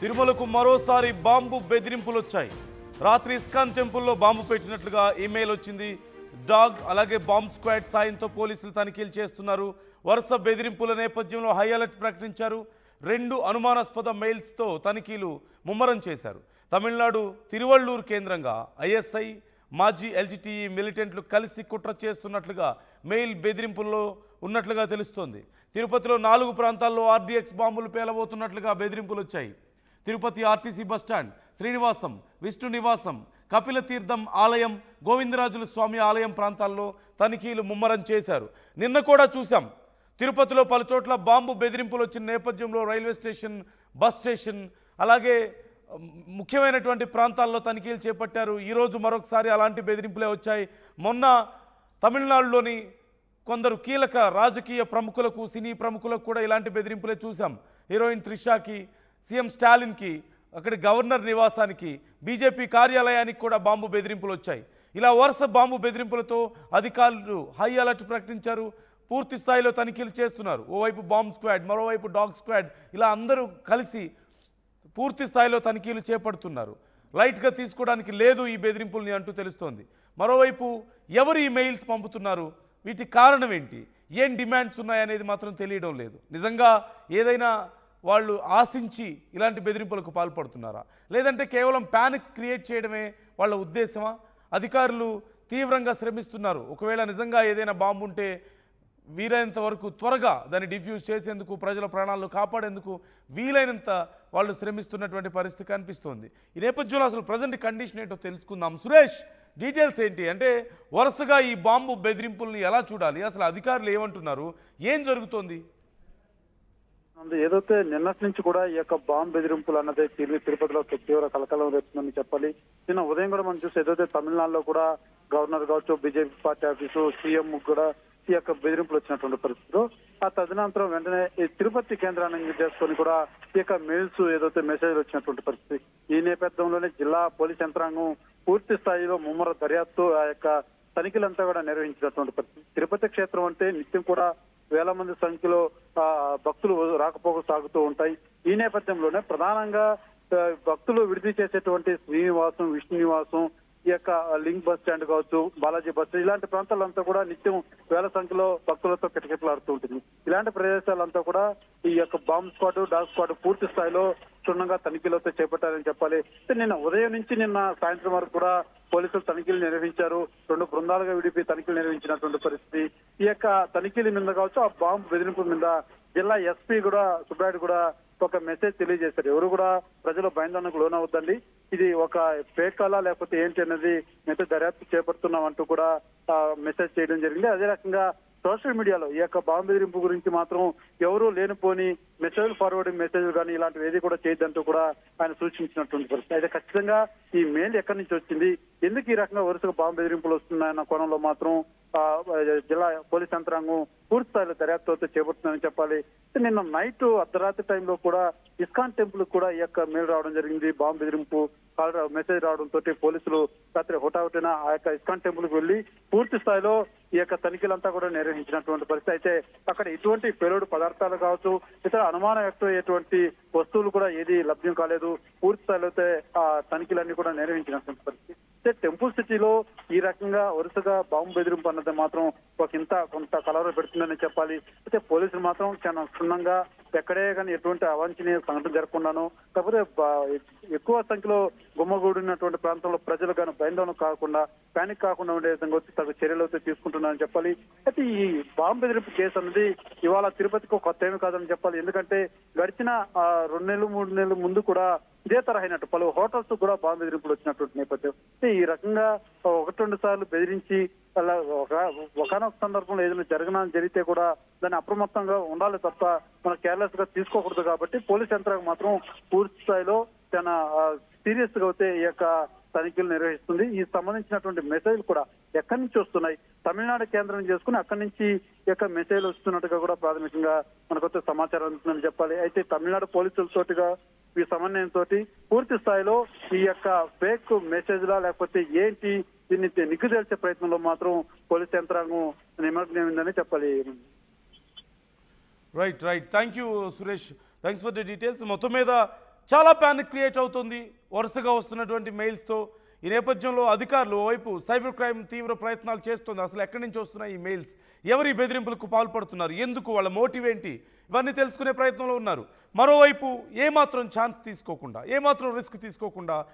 తిరుమలకు మరోసారి బాంబు బెదిరింపులు వచ్చాయి. రాత్రి ఇస్కాన్ టెంపుల్లో బాంబు పెట్టినట్లుగా ఈమెయిల్ వచ్చింది. డాగ్ అలాగే బాంబ్ స్క్వాడ్ సాయంతో పోలీసులు తనిఖీలు చేస్తున్నారు. వరుస బెదిరింపుల నేపథ్యంలో హై అలర్ట్ ప్రకటించారు. 2 అనుమానాస్పద మెయిల్స్తో తనిఖీలు ముమ్మరం చేశారు. తమిళనాడు తిరువళ్ళూరు కేంద్రంగా ఐఎస్ఐ మాజీ ఎల్జిటిఈ మిలిటెంట్లు కలిసి కుట్ర చేస్తున్నట్లుగా మెయిల్ బెదిరింపుల్లో ఉన్నట్లుగా తెలుస్తోంది. తిరుపతిలో 4 ప్రాంతాల్లో ఆర్డీఎక్స్ బాంబులు పేలబోతున్నట్లుగా బెదిరింపులు వచ్చాయి. తిరుపతి ఆర్టీసీ బస్టాండ్, శ్రీనివాసం, విష్ణు నివాసం, కపిల తీర్థం ఆలయం, గోవిందరాజుల స్వామి ఆలయం ప్రాంతాల్లో తనిఖీలు ముమ్మరం చేశారు. నిన్న కూడా చూసాం, తిరుపతిలో పలుచోట్ల బాంబు బెదిరింపులు వచ్చిన నేపథ్యంలో రైల్వే స్టేషన్, బస్ స్టేషన్ అలాగే ముఖ్యమైనటువంటి ప్రాంతాల్లో తనిఖీలు చేపట్టారు. ఈరోజు మరొకసారి అలాంటి బెదిరింపులే వచ్చాయి. మొన్న తమిళనాడులోని కొందరు కీలక రాజకీయ ప్రముఖులకు, సినీ ప్రముఖులకు కూడా ఇలాంటి బెదిరింపులే చూసాం. హీరోయిన్ త్రిషాకి, సీఎం స్టాలిన్కి, అక్కడి గవర్నర్ నివాసానికి, బీజేపీ కార్యాలయానికి కూడా బాంబు బెదిరింపులు వచ్చాయి. ఇలా వరుస బాంబు బెదిరింపులతో అధికారులు హై అలర్ట్ ప్రకటించారు. పూర్తి స్థాయిలో తనిఖీలు చేస్తున్నారు. ఓవైపు బాంబ్ స్క్వాడ్, మరోవైపు డాగ్ స్క్వాడ్, ఇలా అందరూ కలిసి పూర్తి స్థాయిలో తనిఖీలు చేపడుతున్నారు. లైట్గా తీసుకోవడానికి లేదు ఈ బెదిరింపుల్ని అంటూ తెలుస్తోంది. మరోవైపు ఎవరు ఈ మెయిల్స్ పంపుతున్నారు, వీటి కారణం ఏంటి, ఏం డిమాండ్స్ ఉన్నాయనేది మాత్రం తెలియడం లేదు. నిజంగా ఏదైనా వాళ్ళు ఆశించి ఇలాంటి బెదిరింపులకు పాల్పడుతున్నారా, లేదంటే కేవలం ప్యానిక్ క్రియేట్ చేయడమే వాళ్ళ ఉద్దేశమా? అధికారులు తీవ్రంగా శ్రమిస్తున్నారు. ఒకవేళ నిజంగా ఏదైనా బాంబు ఉంటే వీలైనంత వరకు త్వరగా దాన్ని డిఫ్యూజ్ చేసేందుకు, ప్రజల ప్రాణాలను కాపాడేందుకు వీలైనంత వాళ్ళు శ్రమిస్తున్నటువంటి పరిస్థితి కనిపిస్తోంది. ఈ నేపథ్యంలో అసలు ప్రజెంట్ కండిషన్ ఏంటో తెలుసుకుందాం. సురేష్, డీటెయిల్స్ ఏంటి? అంటే వరుసగా ఈ బాంబు బెదిరింపుల్ని ఎలా చూడాలి, అసలు అధికారులు ఏమంటున్నారు, ఏం జరుగుతోంది? ఏదైతే నిన్నటి నుంచి కూడా ఈ యొక్క బాంబు బెదిరింపులు అన్నది తిరుపతిలో తీవ్ర కలకలం రేపుతుందని చెప్పాలి. నిన్న ఉదయం కూడా మనం చూసి ఏదైతే తమిళనాడులో కూడా గవర్నర్ కావచ్చు, బీజేపీ పార్టీ ఆఫీసు, సీఎం కూడా ఈ యొక్క బెదిరింపులు వచ్చినటువంటి పరిస్థితిలో ఆ తదనంతరం వెంటనే ఈ తిరుపతి కేంద్రాన్ని చేసుకొని కూడా ఈ యొక్క మెయిల్స్ ఏదైతే మెసేజ్లు వచ్చినటువంటి పరిస్థితి. ఈ నేపథ్యంలోనే జిల్లా పోలీస్ యంత్రాంగం పూర్తి స్థాయిలో ముమ్మర దర్యాప్తు, ఆ యొక్క తనిఖీలంతా కూడా నిర్వహించినటువంటి పరిస్థితి. తిరుపతి క్షేత్రం అంటే నిత్యం కూడా వేల మంది సంఖ్యలో భక్తులు రాకపోకలు సాగుతూ ఉంటాయి. ఈ నేపథ్యంలోనే ప్రధానంగా భక్తులు విడిది చేసేటువంటి శ్రీనివాసం, విష్ణు నివాసం, ఈ యొక్క లింక్ బస్ స్టాండ్ కావచ్చు, బాలాజీ బస్, ఇలాంటి ప్రాంతాలంతా కూడా నిత్యం వేల సంఖ్యలో భక్తులతో కిటకిటలాడుతూ ఉంటుంది. ఇలాంటి ప్రదేశాలంతా కూడా ఈ యొక్క బాంబ్ స్క్వాడ్, డాగ్ స్క్వాడ్ పూర్తి స్థాయిలో క్షుణ్ణంగా తనిఖీలతో చేపట్టారని చెప్పాలి. నిన్న ఉదయం నుంచి నిన్న సాయంత్రం వరకు కూడా పోలీసులు తనిఖీలు నిర్వహించారు. 2 బృందాలుగా విడిపి తనిఖీలు నిర్వహించినటువంటి పరిస్థితి. ఈ యొక్క తనిఖీల మీద కావచ్చు, ఆ బాంబు బెదిరింపు మీద జిల్లా ఎస్పీ కూడా సుబ్రాయుడు కూడా ఒక మెసేజ్ తెలియజేశారు. ఎవరు కూడా ప్రజలు భయాందోళనకు లోనవద్దండి, ఇది ఒక ఫేక్ కాలా లేకపోతే ఏంటి అనేది మేమైతే దర్యాప్తు చేపడుతున్నాం అంటూ కూడా మెసేజ్ చేయడం జరిగింది. అదే రకంగా సోషల్ మీడియాలో ఈ యొక్క బాంబు బెదిరింపు గురించి మాత్రం ఎవరూ లేనిపోని మెసేజ్ ఫార్వర్డింగ్ మెసేజ్లు కానీ ఇలాంటివి ఏది కూడా చేయొద్దంటూ కూడా ఆయన సూచించినటువంటి పరిస్థితి. అయితే ఖచ్చితంగా ఈ మెయిల్ ఎక్కడి నుంచి వచ్చింది, ఎందుకు ఈ రకంగా వరుసగా బాంబు బెదిరింపులు వస్తున్నాయన్న కోణంలో మాత్రం జిల్లా పోలీస్ యంత్రాంగం పూర్తి స్థాయిలో దర్యాప్తు చేపడుతుందని చెప్పాలి. నిన్న నైట్ అర్ధరాత్రి టైంలో కూడా ఇస్కాన్ టెంపుల్ కూడా ఈ యొక్క మెయిల్ రావడం జరిగింది. బాంబు బెదిరింపు మెసేజ్ రావడంతో పోలీసులు రాత్రి హుటాహుటిన ఆ యొక్క ఇస్కాన్ టెంపుల్ కు వెళ్లి పూర్తి స్థాయిలో ఈ యొక్క తనిఖీలంతా కూడా నిర్వహించినటువంటి పరిస్థితి. అయితే అక్కడ ఇటువంటి పేలుడు పదార్థాలు కావచ్చు, ఇతర అనుమానం వ్యక్తమయ్యేటువంటి వస్తువులు కూడా ఏది లభ్యం కాలేదు. పూర్తి స్థాయిలో అయితే ఆ తనిఖీలన్నీ కూడా నిర్వహించినటువంటి పరిస్థితి. టెంపుల్ సిటీలో ఈ రకంగా వరుసగా బాంబు బెదిరింపు అన్నది మాత్రం కొంత కలవరం పెడుతుందని చెప్పాలి. అయితే పోలీసులు మాత్రం చాలా క్షుణ్ణంగా ఎక్కడే కానీ ఎటువంటి అవాంఛనీయ సంఘటన జరగకుండాను, కాకపోతే ఎక్కువ సంఖ్యలో గుమ్మగూడినటువంటి ప్రాంతంలో ప్రజలు కానీ భయాందోళన కాకుండా, ప్యానిక్ కాకుండా ఉండే విధంగా వచ్చి తగు చర్యలు అయితే తీసుకుంటున్నారని చెప్పాలి. అయితే ఈ బాంబు బెదిరింపు కేసు అనేది ఇవాళ తిరుపతికి కొత్త ఏమి కాదని చెప్పాలి. ఎందుకంటే గడిచిన 2 నెలలు 3 నెలల ముందు కూడా ఇదే తరహైనట్టు పలు హోటల్స్ కూడా బాంబు బెదిరింపులు వచ్చినటువంటి నేపథ్యం. ఈ రకంగా 1-2 సార్లు బెదిరించి అలా ఒకనొక సందర్భంలో ఏదైనా జరిగితే కూడా దాన్ని అప్రమత్తంగా ఉండాలి తప్ప మన కేర్లెస్ గా తీసుకోకూడదు. కాబట్టి పోలీస్ యంత్రాంగం మాత్రం పూర్తి స్థాయిలో చాలా సీరియస్ గా అయితే ఈ యొక్క తనిఖీలు నిర్వహిస్తుంది. ఈ సంబంధించినటువంటి మెసేజ్లు కూడా ఎక్కడి నుంచి వస్తున్నాయి, తమిళనాడు కేంద్రం చేసుకుని అక్కడి నుంచి ఈ యొక్క మెసేజ్లు వస్తున్నట్టుగా కూడా ప్రాథమికంగా మనకొచ్చే సమాచారం అందుతుందని చెప్పాలి. అయితే తమిళనాడు పోలీసులతోటిగా ఈ సమన్వయంతో పూర్తి స్థాయిలో ఈ యొక్క ఫేక్ మెసేజ్లా లేకపోతే ఏంటి దీన్ని నిగ్గుదేల్చే ప్రయత్నంలో మాత్రం పోలీస్ యంత్రాంగం నిమగ్నమైందని చెప్పాలి. Right. Thank you Suresh, thanks for the details. మొత్తం మీద చాలా ప్యానిక్ క్రియేట్ అవుతుంది వరుసగా వస్తున్నటువంటి మెయిల్స్తో. ఈ నేపథ్యంలో అధికారులు ఓవైపు సైబర్ క్రైమ్ తీవ్ర ప్రయత్నాలు చేస్తుంది. అసలు ఎక్కడి నుంచి వస్తున్నాయి ఈ మెయిల్స్, ఎవరి బెదిరింపులకు పాల్పడుతున్నారు, ఎందుకు, వాళ్ళ మోటివ్ ఏంటి, ఇవన్నీ తెలుసుకునే ప్రయత్నంలో ఉన్నారు. మరోవైపు ఏమాత్రం ఛాన్స్ తీసుకోకుండా, ఏమాత్రం రిస్క్ తీసుకోకుండా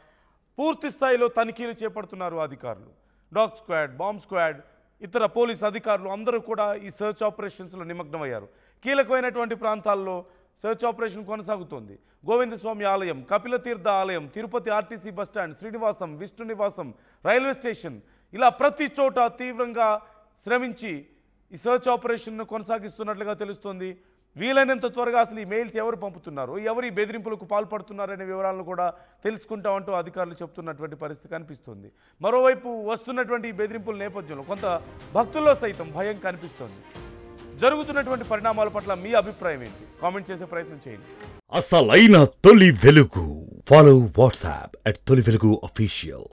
పూర్తి స్థాయిలో తనిఖీలు చేపడుతున్నారు అధికారులు. డాగ్ స్క్వాడ్, బాంబ్ స్క్వాడ్, ఇతర పోలీస్ అధికారులు అందరూ కూడా ఈ సర్చ్ ఆపరేషన్స్లో నిమగ్నమయ్యారు. కీలకమైనటువంటి ప్రాంతాల్లో సర్చ్ ఆపరేషన్ కొనసాగుతోంది. గోవిందస్వామి ఆలయం, కపిలతీర్థ ఆలయం, తిరుపతి ఆర్టీసీ బస్టాండ్, శ్రీనివాసం, విష్ణు నివాసం, రైల్వే స్టేషన్, ఇలా ప్రతి చోట తీవ్రంగా శ్రమించి ఈ సర్చ్ ఆపరేషన్ను కొనసాగిస్తున్నట్లుగా తెలుస్తోంది. వీలైనంత త్వరగా అసలు ఈ మెయిల్స్ ఎవరు పంపుతున్నారు, ఎవరి బెదిరింపులకు పాల్పడుతున్నారనే వివరాలను కూడా తెలుసుకుంటామంటూ అధికారులు చెప్తున్నటువంటి పరిస్థితి కనిపిస్తుంది. మరోవైపు వస్తున్నటువంటి ఈ బెదిరింపుల నేపథ్యంలో కొంత భక్తుల్లో సైతం భయం కనిపిస్తోంది. జరుగుతున్నటువంటి పరిణామాల పట్ల మీ అభిప్రాయం ఏంటి? కామెంట్ చేసే ప్రయత్నం చేయండి. అసలైన తొలి వెలుగు. ఫాలో వాట్సాప్ @తొలి వెలుగు official.